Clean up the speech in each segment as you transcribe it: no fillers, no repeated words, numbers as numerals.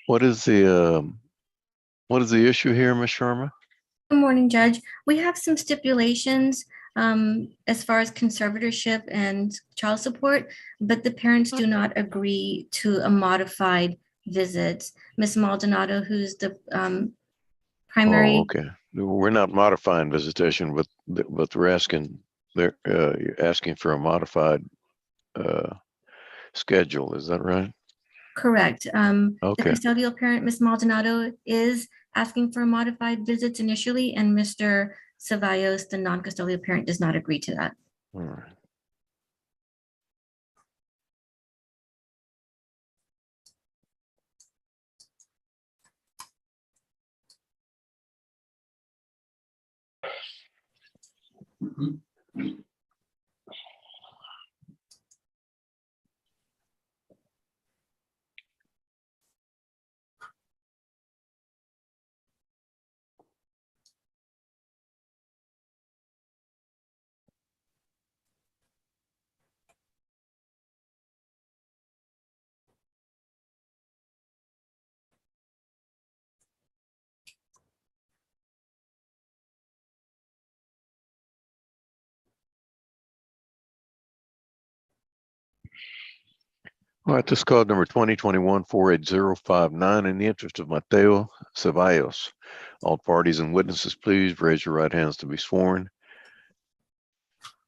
What is the issue here, Ms. Sharma? Good morning, Judge. We have some stipulations as far as conservatorship and child support, but the parents do not agree to a modified visit. Ms. Maldonado, who's the Oh, primary, okay. We're not modifying visitation, but you're asking for a modified uh, schedule. Is that right? correct. The Okay. custodial parent, Ms. Maldonado, is asking for modified visits initially, and Mr. Ceballos, the non-custodial parent, does not agree to that. All right. All right, this is call number 2021-48059 in the interest of Mateo Ceballos. All parties and witnesses, please raise your right hands to be sworn.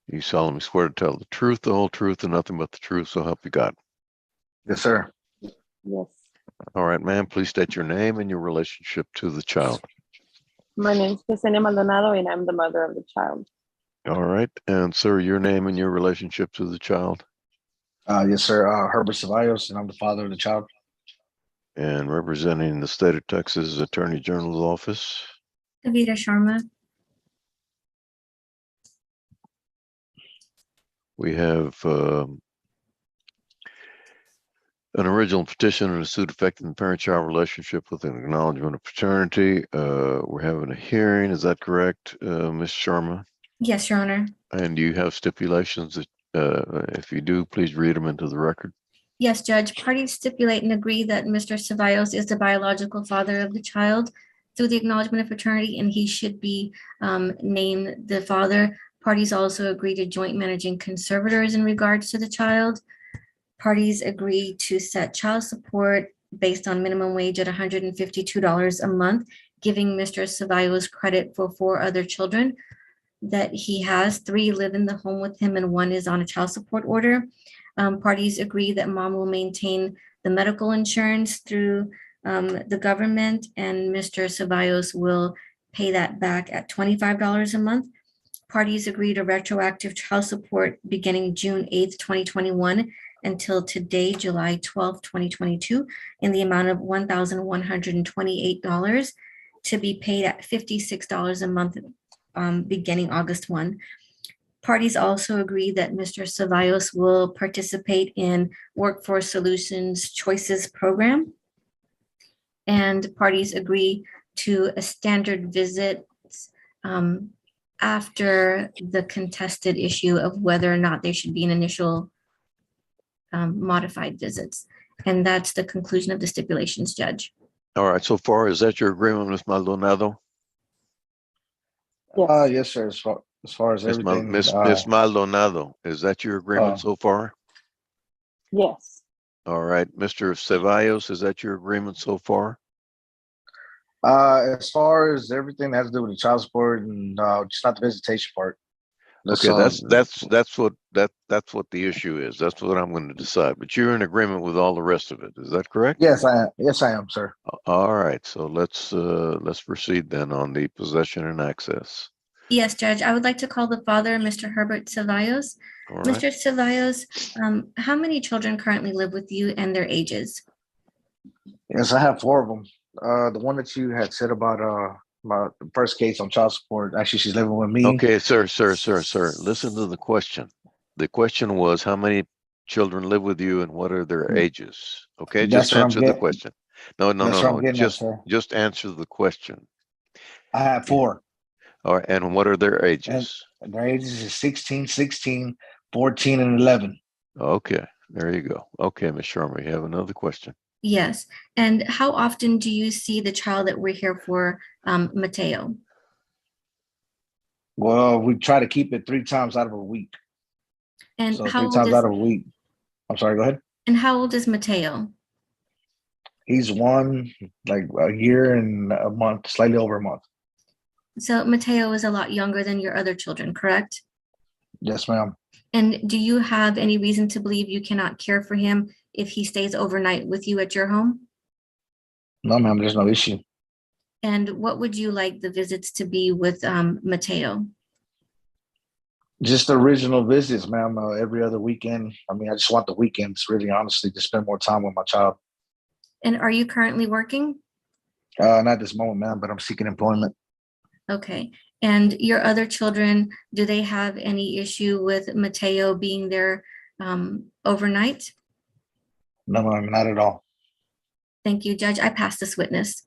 You solemnly swear to tell the truth, the whole truth, and nothing but the truth, so help you God. Yes, sir. Yes. All right, ma'am, please state your name and your relationship to the child. My name is Yesenia Maldonado, and I'm the mother of the child. All right, and sir, your name and your relationship to the child. Yes, sir. Herbert Ceballos, and I'm the father of the child. And representing the state of Texas Attorney General's office. Kavita Sharma. We have an original petition and a suit affecting the parent-child relationship with an acknowledgement of paternity. We're having a hearing. Is that correct, Ms. Sharma? Yes, Your Honor. And do you have stipulations that, if you do, please read them into the record? Yes, Judge. Parties stipulate and agree that Mr. Ceballos is the biological father of the child through the acknowledgement of paternity, and he should be named the father. Parties also agree to joint managing conservators in regards to the child. Parties agree to set child support based on minimum wage at $152 a month, giving Mr. Ceballos credit for 4 other children that he has. 3 live in the home with him and 1 is on a child support order. Parties agree that mom will maintain the medical insurance through the government, and Mr. Ceballos will pay that back at $25 a month. Parties agree to retroactive child support beginning June 8th, 2021 until today, July 12th, 2022, in the amount of $1,128 to be paid at $56 a month beginning August 1. Parties also agree that Mr. Ceballos will participate in Workforce Solutions Choices program. And parties agree to a standard visit after the contested issue of whether or not there should be an initial modified visits. And that's the conclusion of the stipulations, Judge. All right, so far, is that your agreement, Ms. Maldonado? Yes. Yes, sir. As far as everything. Miss Maldonado, is that your agreement so far? Yes. All right, Mr. Ceballos, is that your agreement so far? As far as everything that has to do with the child support and just not the visitation part. Okay, that's what the issue is. That's what I'm going to decide. But you're in agreement with all the rest of it. Is that correct? Yes, I am. Yes, I am, sir. All right, so let's proceed then on the possession and access. Yes, Judge. I would like to call the father, Mr. Herbert Ceballos. All right. Mr. Ceballos, how many children currently live with you and their ages? Yes, I have 4 of them. The one that you had said about the first case on child support. Actually, she's living with me. Okay, sir. Listen to the question. The question was, how many children live with you and what are their ages? Okay, just answer the question. No. Just answer the question. I have 4. All right, and what are their ages? And their ages is 16, 16, 14, and 11. Okay, there you go. Okay, Ms. Sharma, you have another question. Yes. And how often do you see the child that we're here for, Mateo? Well, we try to keep it 3 times out of a week. And So how three old times is out of a week. I'm sorry, go ahead. and how old is Mateo? He's one, like a year and a month, slightly over a month. So Mateo is a lot younger than your other children, correct? Yes, ma'am. And do you have any reason to believe you cannot care for him if he stays overnight with you at your home? No, ma'am, there's no issue. And what would you like the visits to be with Mateo? Just the original visits, ma'am, every other weekend. I mean, I just want the weekends, really, honestly, to spend more time with my child. And are you currently working? Not this moment, ma'am, but I'm seeking employment. Okay. And your other children, do they have any issue with Mateo being there overnight? No, ma'am, not at all. Thank you, Judge. I pass this witness.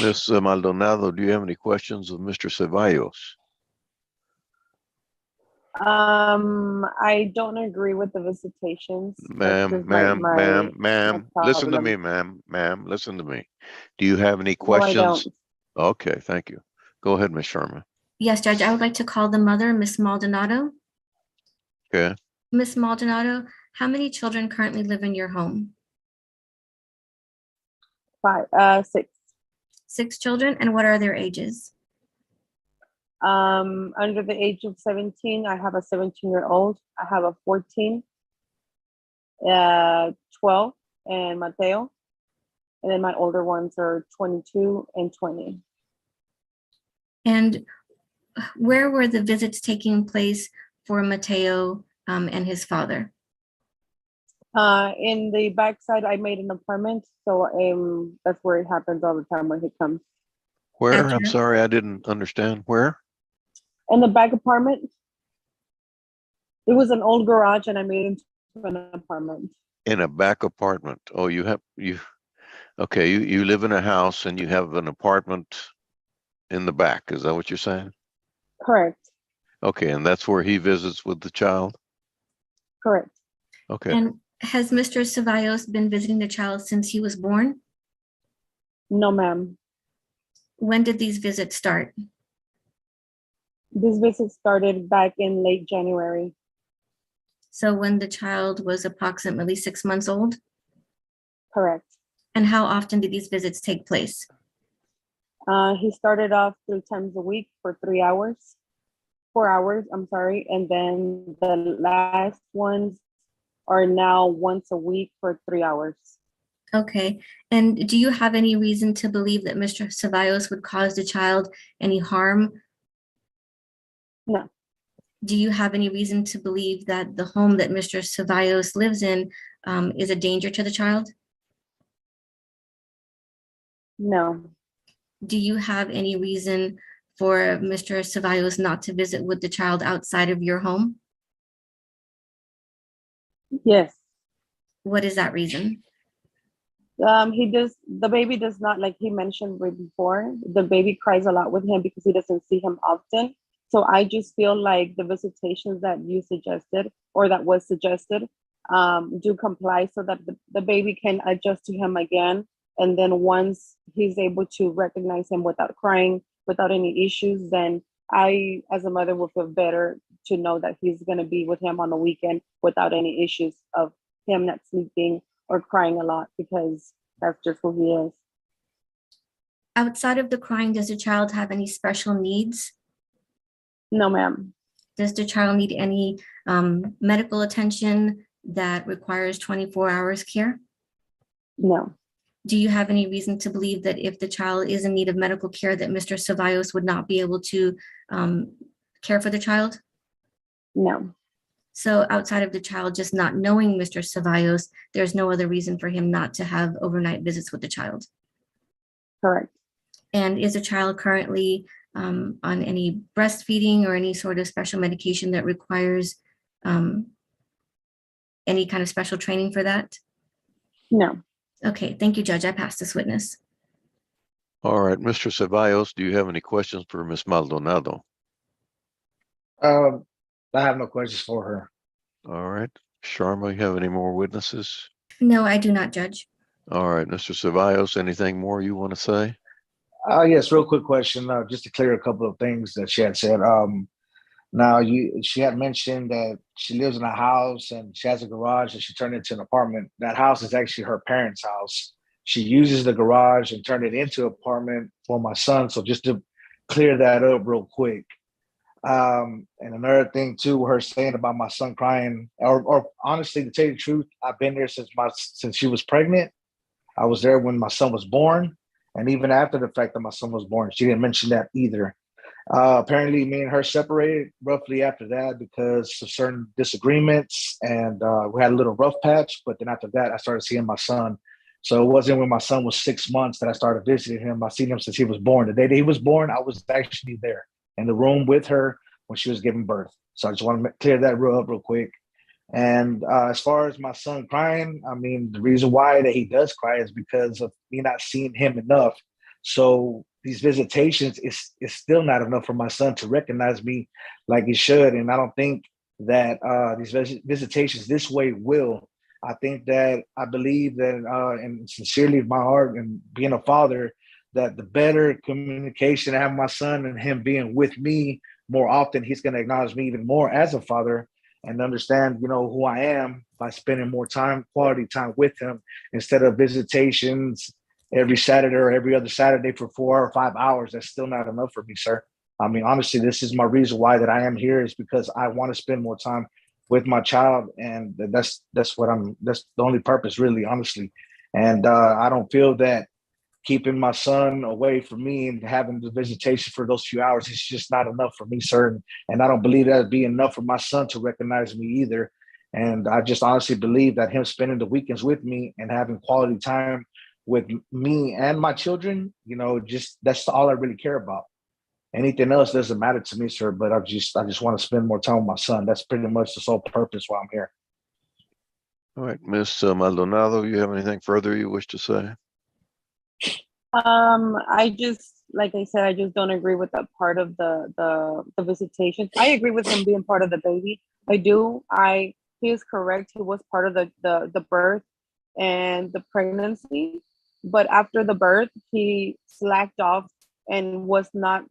Ms. Maldonado, do you have any questions of Mr. Ceballos? I don't agree with the visitations. Ma'am, listen to me, ma'am, listen to me. Do you have any No, I questions? don't. Okay, thank you. Go ahead, Ms. Sharma. Yes, Judge, I would like to call the mother, Miss Maldonado. Okay. Miss Maldonado, how many children currently live in your home? 6. 6 children, and what are their ages? Under the age of 17, I have a 17-year-old. I have a 14, 12, and Mateo. And then my older ones are 22 and 20. And where were the visits taking place for Mateo and his father? In the backside, I made an apartment. So that's where it happens all the time when he comes. Where? I'm sorry, I didn't understand. Where? In the back apartment. It was an old garage and I made it into an apartment. In a back apartment. Oh, okay, you live in a house and you have an apartment in the back. Is that what you're saying? Correct. Okay, and that's where he visits with the child? Correct. Okay. And has Mr. Ceballos been visiting the child since he was born? No, ma'am. When did these visits start? This visit started back in late January. So when the child was approximately 6 months old? Correct. And how often did these visits take place? He started off 3 times a week for 3 hours. 4 hours, I'm sorry. And then the last ones are now once a week for 3 hours. Okay. And do you have any reason to believe that Mr. Ceballos would cause the child any harm? No. Do you have any reason to believe that the home that Mr. Ceballos lives in is a danger to the child? No. Do you have any reason for Mr. Ceballos not to visit with the child outside of your home? Yes. What is that reason? The baby does not, like he mentioned before, the baby cries a lot with him because he doesn't see him often. So I just feel like the visitations that you suggested or that was suggested do comply so that the baby can adjust to him again. And then once he's able to recognize him without crying, without any issues, then I, as a mother, will feel better to know that he's going to be with him on the weekend without any issues of him not sleeping or crying a lot, because that's just who he is. Outside of the crying, does the child have any special needs? No, ma'am. Does the child need any medical attention that requires 24 hours care? No. Do you have any reason to believe that if the child is in need of medical care, that Mr. Ceballos would not be able to care for the child? No. So outside of the child just not knowing Mr. Ceballos, there's no other reason for him not to have overnight visits with the child. Correct. And is the child currently on any breastfeeding or any sort of special medication that requires any kind of special training for that? No. Okay, thank you, Judge. I pass this witness. All right, Mr. Ceballos, do you have any questions for Ms. Maldonado? I have no questions for her. All right. Sharma, you have any more witnesses? No, I do not, Judge. All right, Mr. Ceballos, anything more you want to say? Yes, real quick question, just to clear a couple of things that she had said. Now, she had mentioned that she lives in a house and she has a garage and she turned it into an apartment. That house is actually her parents' house. She uses the garage and turned it into an apartment for my son. So just to clear that up real quick. And another thing too, her saying about my son crying, or honestly, to tell you the truth, I've been there since she was pregnant. I was there when my son was born, and even after the fact that my son was born, she didn't mention that either. Apparently, me and her separated roughly after that because of certain disagreements, and we had a little rough patch. But then after that, I started seeing my son. So it wasn't when my son was 6 months that I started visiting him. I've seen him since he was born. The day that he was born, I was actually there in the room with her when she was giving birth. So I just want to clear that real quick. And as far as my son crying, I mean, the reason why that he does cry is because of me not seeing him enough. So these visitations is still not enough for my son to recognize me like he should. And I don't think that these visitations this way will. I think that I believe that, and sincerely, my heart and being a father, that the better communication I have with my son and him being with me more often, he's going to acknowledge me even more as a father and understand, who I am by spending more time, quality time with him instead of visitations every Saturday or every other Saturday for 4 or 5 hours. That's still not enough for me, sir. I mean, honestly, this is my reason why that I am here is because I want to spend more time with my child, and that's the only purpose, really, honestly. And I don't feel that keeping my son away from me and having the visitation for those few hours is just not enough for me, sir. And I don't believe that'd be enough for my son to recognize me either. And I just honestly believe that him spending the weekends with me and having quality time with me and my children, just that's all I really care about. Anything else doesn't matter to me, sir. But I just want to spend more time with my son. That's pretty much the sole purpose why I'm here. All right, Miss Maldonado, you have anything further you wish to say? I just, like I said, I just don't agree with that part of the visitation. I agree with him being part of the baby. I do. He is correct. He was part of the birth and the pregnancy, but after the birth, he slacked off and was not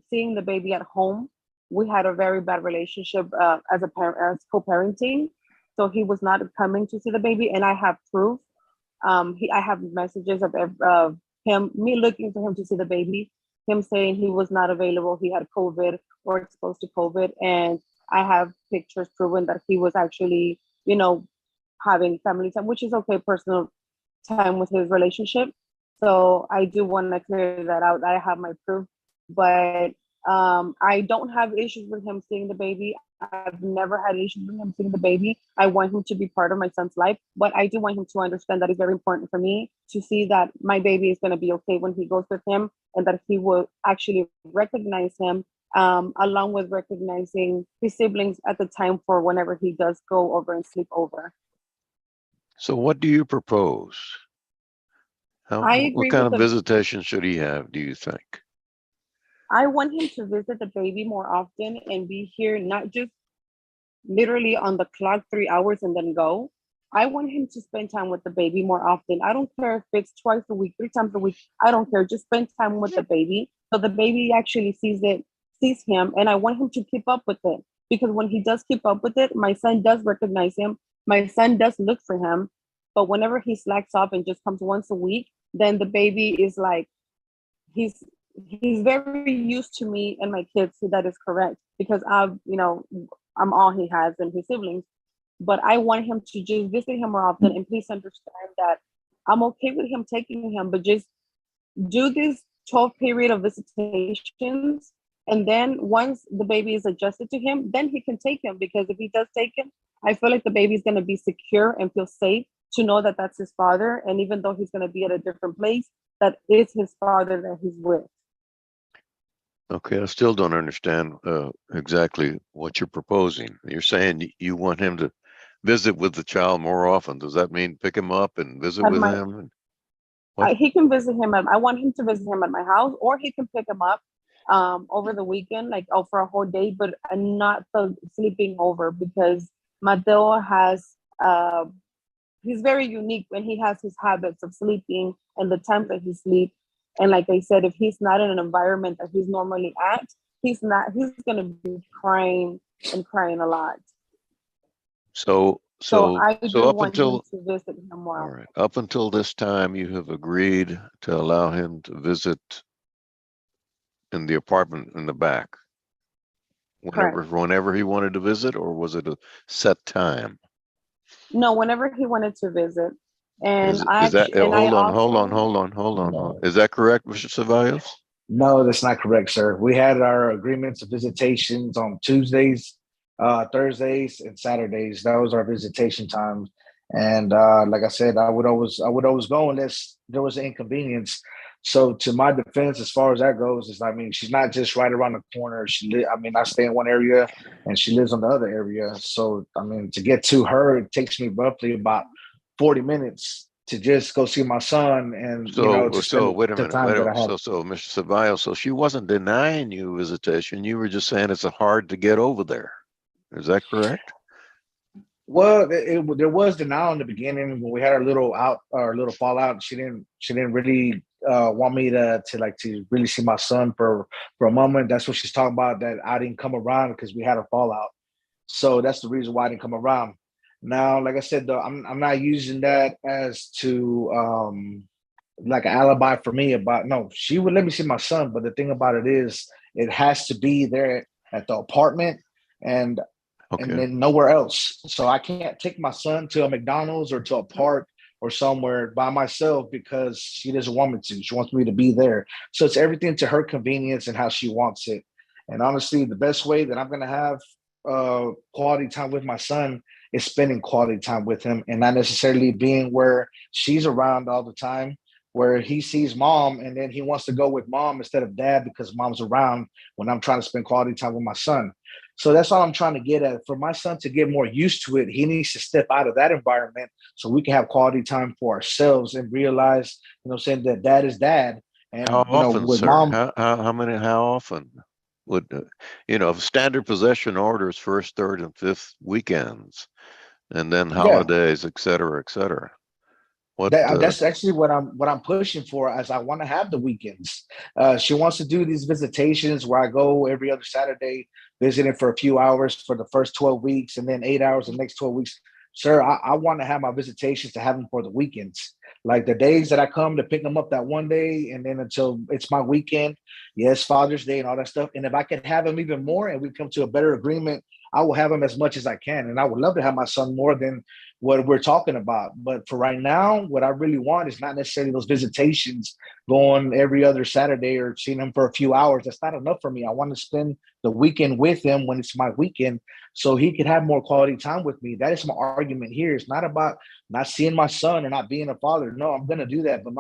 seeing the baby at home. We had a very bad relationship as a parent, as co-parenting. So he was not coming to see the baby, and I have proof. I have messages of me looking for him to see the baby, him saying he was not available, he had COVID or exposed to COVID, and I have pictures proving that he was actually, having family time, which is okay, personal time with his relationship. So I do want to clear that out. I have my proof, but I don't have issues with him seeing the baby. I've never had issues with him seeing the baby. I want him to be part of my son's life, but I do want him to understand that it's very important for me to see that my baby is going to be okay when he goes with him and that he will actually recognize him, along with recognizing his siblings at the time for whenever he does go over and sleep over. So what do you propose? What kind of visitation should he have, do you think? I want him to visit the baby more often and be here, not just literally on the clock 3 hours and then go. I want him to spend time with the baby more often. I don't care if it's twice a week, 3 times a week. I don't care. Just spend time with the baby so the baby actually sees him. And I want him to keep up with it, because when he does keep up with it, my son does recognize him. My son does look for him. But whenever he slacks off and just comes once a week, then the baby is like, he's very used to me and my kids. So that is correct, because I'm all he has and his siblings. But I want him to just visit him more often. And please understand that I'm okay with him taking him, but just do this 12 period of visitations. And then once the baby is adjusted to him, then he can take him. Because if he does take him, I feel like the baby is going to be secure and feel safe to know that that's his father. And even though he's going to be at a different place, that is his father that he's with. Okay, I still don't understand exactly what you're proposing. You're saying you want him to visit with the child more often. Does that mean pick him up and visit with him? He can visit him. I want him to visit him at my house, or he can pick him up over the weekend, like for a whole day, but not the sleeping over, because Mateo has he's very unique when he has his habits of sleeping and the time that he sleeps. And like I said, if he's not in an environment that he's normally at, he's going to be crying and crying a lot. So I do up want until him to visit him more. all right, up until this time, you have agreed to allow him to visit in the apartment in the back whenever he wanted to visit, or was it a set time? No, whenever he wanted to visit. And Is that hold on. No. Is that correct, Mr. Ceballos? No, that's not correct, sir. We had our agreements of visitations on Tuesdays, Thursdays, and Saturdays. That was our visitation times. And like I said, I would always go unless there was an inconvenience. So to my defense, as far as that goes, is I mean, she's not just right around the corner. I stay in one area and she lives in the other area. So I mean, to get to her, it takes me roughly about 40 minutes to just go see my son, and So wait a minute. have. So Mr. Ceballos, so she wasn't denying you visitation. You were just saying it's hard to get over there. Is that correct? Well, there was denial in the beginning when we had our little fallout. She didn't really want me to really see my son for a moment. That's what she's talking about, that I didn't come around because we had a fallout. So that's the reason why I didn't come around. Now, like I said, though, I'm not using that as to like an alibi for me about, no, she would let me see my son. But the thing about it is, it has to be there at the apartment and then nowhere else. So I can't take my son to a McDonald's or to a park or somewhere by myself because she doesn't want me to. She wants me to be there. So it's everything to her convenience and how she wants it. And honestly, the best way that I'm going to have quality time with my son is spending quality time with him, and not necessarily being where she's around all the time, where he sees mom and then he wants to go with mom instead of dad because mom's around when I'm trying to spend quality time with my son. So that's all I'm trying to get at. For my son to get more used to it, he needs to step out of that environment so we can have quality time for ourselves and realize, saying that dad is dad. And how often, with sir? mom, How often would standard possession orders first, third, and fifth weekends, and then holidays, et cetera, et cetera. That's actually what I'm pushing for, as I want to have the weekends. She wants to do these visitations where I go every other Saturday, visiting for a few hours for the first 12 weeks and then 8 hours the next 12 weeks. Sir, I want to have my visitations to have them for the weekends. Like the days that I come to pick them up that one day and then until it's my weekend, yes, Father's Day and all that stuff. And if I could have them even more and we come to a better agreement, I will have them as much as I can. And I would love to have my son more than what we're talking about. But for right now, what I really want is not necessarily those visitations going every other Saturday or seeing him for a few hours. That's not enough for me. I want to spend the weekend with him when it's my weekend so he could have more quality time with me. That is my argument here. It's not about not seeing my son or not being a father. No, I'm going to do that. But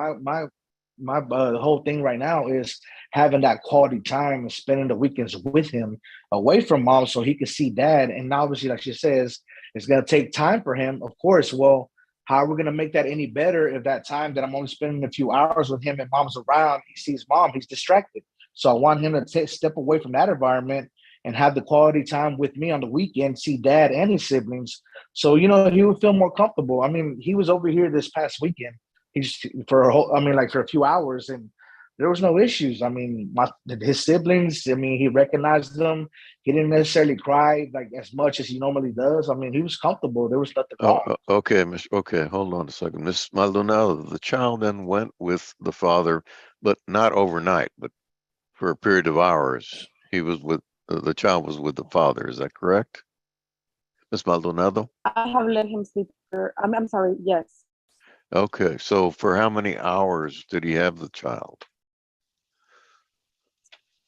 my whole thing right now is having that quality time and spending the weekends with him away from mom so he can see dad. And obviously, like she says, it's going to take time for him, of course. Well, how are we going to make that any better if that time that I'm only spending a few hours with him and mom's around, he sees mom, he's distracted. So I want him to step away from that environment and have the quality time with me on the weekend, see dad and his siblings. So, he would feel more comfortable. I mean, he was over here this past weekend. He's for a few hours, and there was no issues. I mean, his siblings, he recognized them. He didn't necessarily cry like as much as he normally does. I mean, he was comfortable. There was nothing wrong. Okay, hold on a second. Miss Maldonado, the child then went with the father, but not overnight, but for a period of hours. The child was with the father. Is that correct? Miss Maldonado? I have let him sleep. I'm sorry, yes. Okay, so for how many hours did he have the child?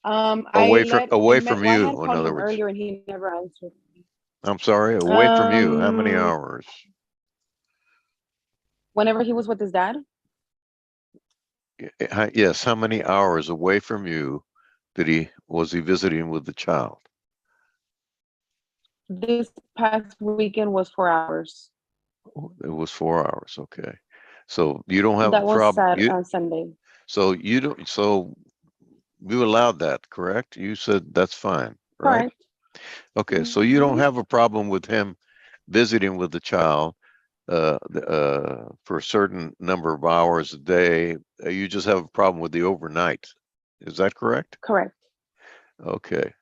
Away from you, in other words. Earlier and he never answered me. I'm sorry, away from you. How many hours? Whenever he was with his dad? Yes, how many hours away from you was he visiting with the child? This past weekend was 4 hours. It was 4 hours, okay. So you don't have that a problem. That was on Sunday. So you don't. So you allowed that, correct? You said that's fine, right? Correct. Okay, so you don't have a problem with him visiting with the child, for a certain number of hours a day. You just have a problem with the overnight. Is that correct? Correct. Okay.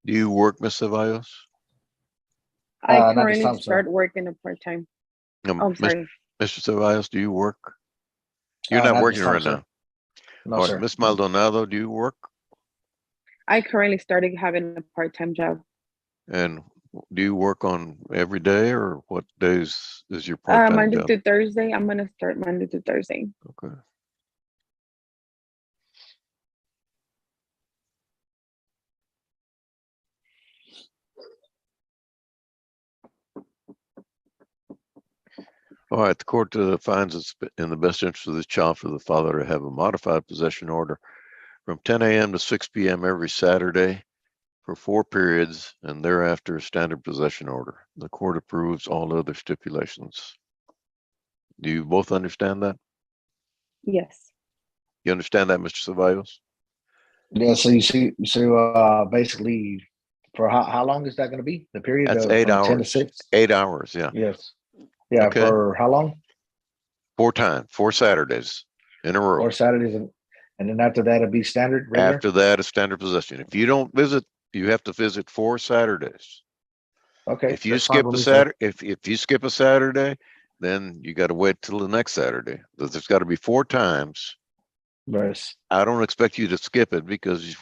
Do you work, Ms. Ceballos? I Not this currently time, sir. start working a part-time. No, Oh, sorry. Mr. Ceballos, do you work? You're not Not working this time, right sir. now. No, All right, sir. Ms. Maldonado, do you work? I currently started having a part-time job. And do you work on every day, or what days is your part-time Monday job? to Thursday. I'm gonna start Monday to Thursday. Okay. All right, the court finds it's in the best interest of this child for the father to have a modified possession order from 10 a.m. to 6 p.m. every Saturday for 4 periods, and thereafter a standard possession order. The court approves all other stipulations. Do you both understand that? Yes. You understand that, Mr. Ceballos? Yeah, so basically, for how long is that going to be? The period That's of 8 from 10 to hours. 6? 8 hours, yeah. Yes. Yeah, Okay. for how long? 4 times, 4 Saturdays in a row. 4 Saturdays, and then after that, it'll be standard, regular? After that, a standard possession. If you don't visit, you have to visit 4 Saturdays. Okay, If you that's fine skip with a me, sir. Saturday, if you skip a Saturday, then you got to wait till the next Saturday. There's got to be 4 times. Yes. I don't expect you to skip it because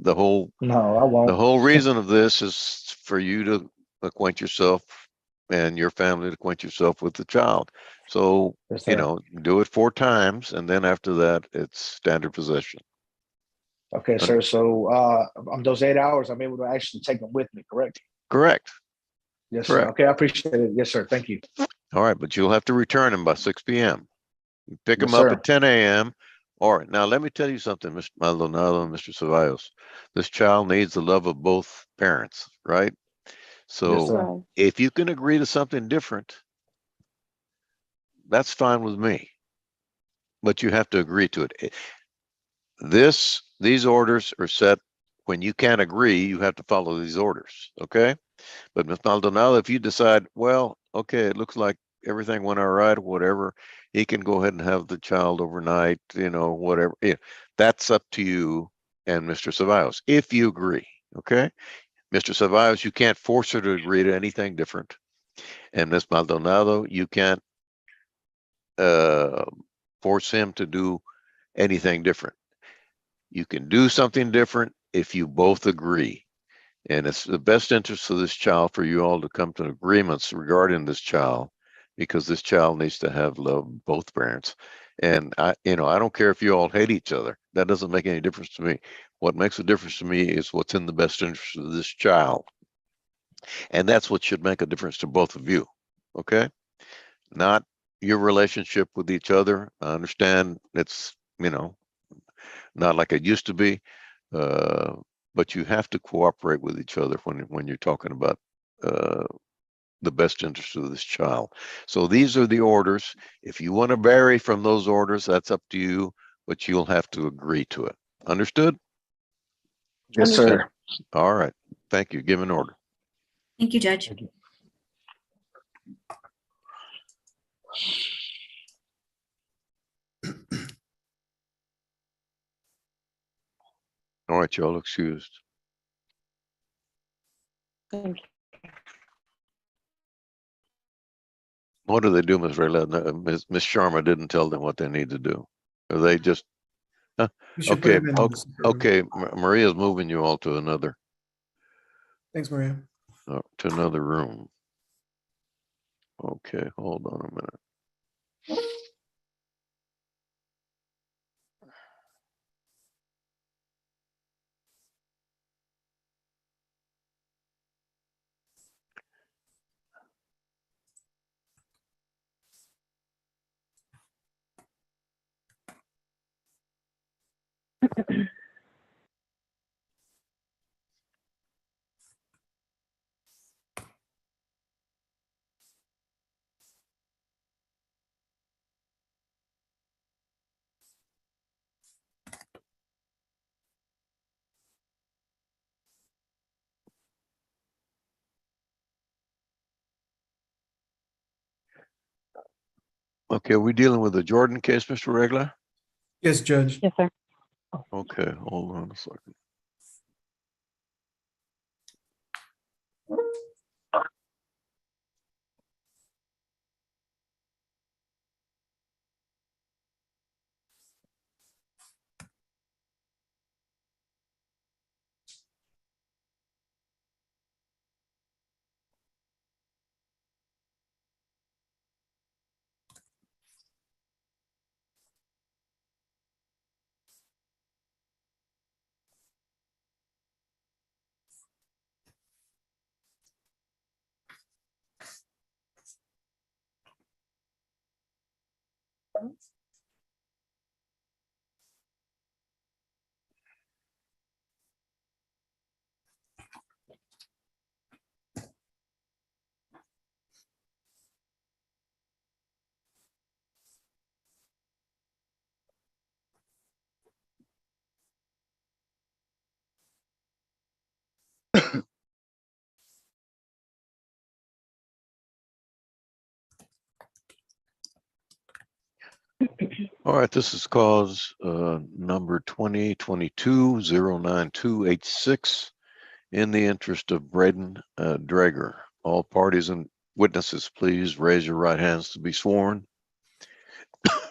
the whole No, I won't. the whole reason of this is for you to acquaint yourself and your family to acquaint yourself with the child. So, Yes, you sir. know, do it 4 times, and then after that, it's standard possession. Okay, sir. So on those 8 hours, I'm able to actually take them with me, correct? Correct. Yes, sir. Correct. Okay, I appreciate it. Yes, sir. Thank you. All right, but you'll have to return them by 6 p.m. You pick Yes, them up sir. at 10 a.m. All right, now let me tell you something, Mr. Maldonado and Mr. Ceballos. This child needs the love of both parents, right? Yes, So sir. Right. if you can agree to something different, that's fine with me. But you have to agree to it. These orders are set when you can't agree, you have to follow these orders, okay? But Ms. Maldonado, if you decide, well, okay, it looks like everything went all right, whatever, he can go ahead and have the child overnight, you know, whatever. Yeah, that's up to you and Mr. Ceballos, if you agree, okay? Mr. Ceballos, you can't force her to agree to anything different. And Ms. Maldonado, you can't force him to do anything different. You can do something different if you both agree. And it's the best interest of this child for you all to come to agreements regarding this child, because this child needs to have love of both parents. And I don't care if you all hate each other. That doesn't make any difference to me. What makes a difference to me is what's in the best interest of this child. And that's what should make a difference to both of you. Okay? Not your relationship with each other. I understand it's, not like it used to be. But you have to cooperate with each other when you're talking about the best interest of this child. So these are the orders. If you want to vary from those orders, that's up to you, but you'll have to agree to it. Understood? Yes, sir. All right. Thank you. Give an order. Thank you, Judge. Thank you. All right, y'all excused. Thank you. What do they do, Ms. Rayla? No, Ms. Sharma didn't tell them what they need to do. Or they just, huh? You should put Okay, them in the separate room. okay. Maria's moving you all to another Thanks, Maria. room. Okay, hold on a minute. Okay, are we dealing with the Jordan case, Mr. Regla? Yes, Judge. Yes, sir. Okay, hold on a second. All right, this is cause number 2022-09286 in the interest of Braden Drager. All parties and witnesses, please raise your right hands to be sworn.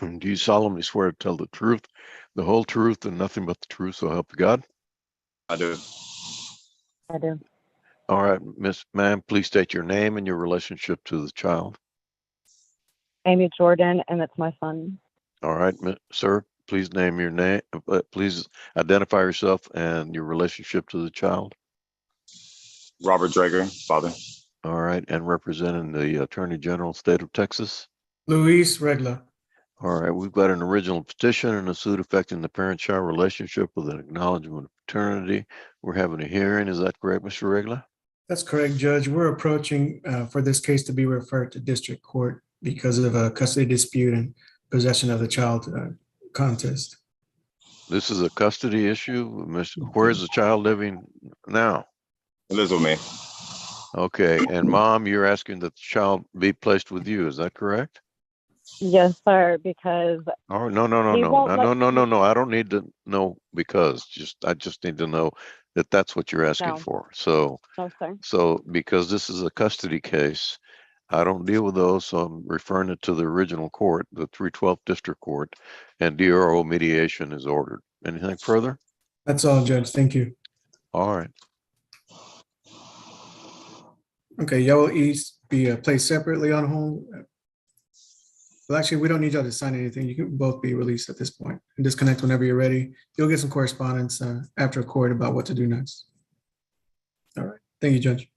Do you solemnly swear to tell the truth, the whole truth, and nothing but the truth, so help you God? I do. I do. All right, ma'am, please state your name and your relationship to the child. Amy Jordan, and it's my son. All right, sir, please name your name. Please identify yourself and your relationship to the child. Robert Drager, father. All right, and representing the Attorney General, State of Texas. Luis Regla. All right, we've got an original petition and a suit affecting the parent-child relationship with an acknowledgement of paternity. We're having a hearing. Is that correct, Mr. Regla? That's correct, Judge. We're approaching for this case to be referred to district court because of a custody dispute and possession of the child contest. This is a custody issue. Where is the child living now? He lives with me. Okay, and mom, you're asking that the child be placed with you. Is that correct? Yes, sir, because Oh, no. he won't let No. I don't need to know because I just need to know that that's what you're asking No. for. So No, sir. because this is a custody case, I don't deal with those, so I'm referring it to the original court, the 312th District Court, and DRO mediation is ordered. Anything further? That's all, Judge. Thank you. All right. Okay, y'all will each be placed separately on hold. Well, actually, we don't need y'all to sign anything. You can both be released at this point and disconnect whenever you're ready. You'll get some correspondence after court about what to do next. All right. Thank you, Judge.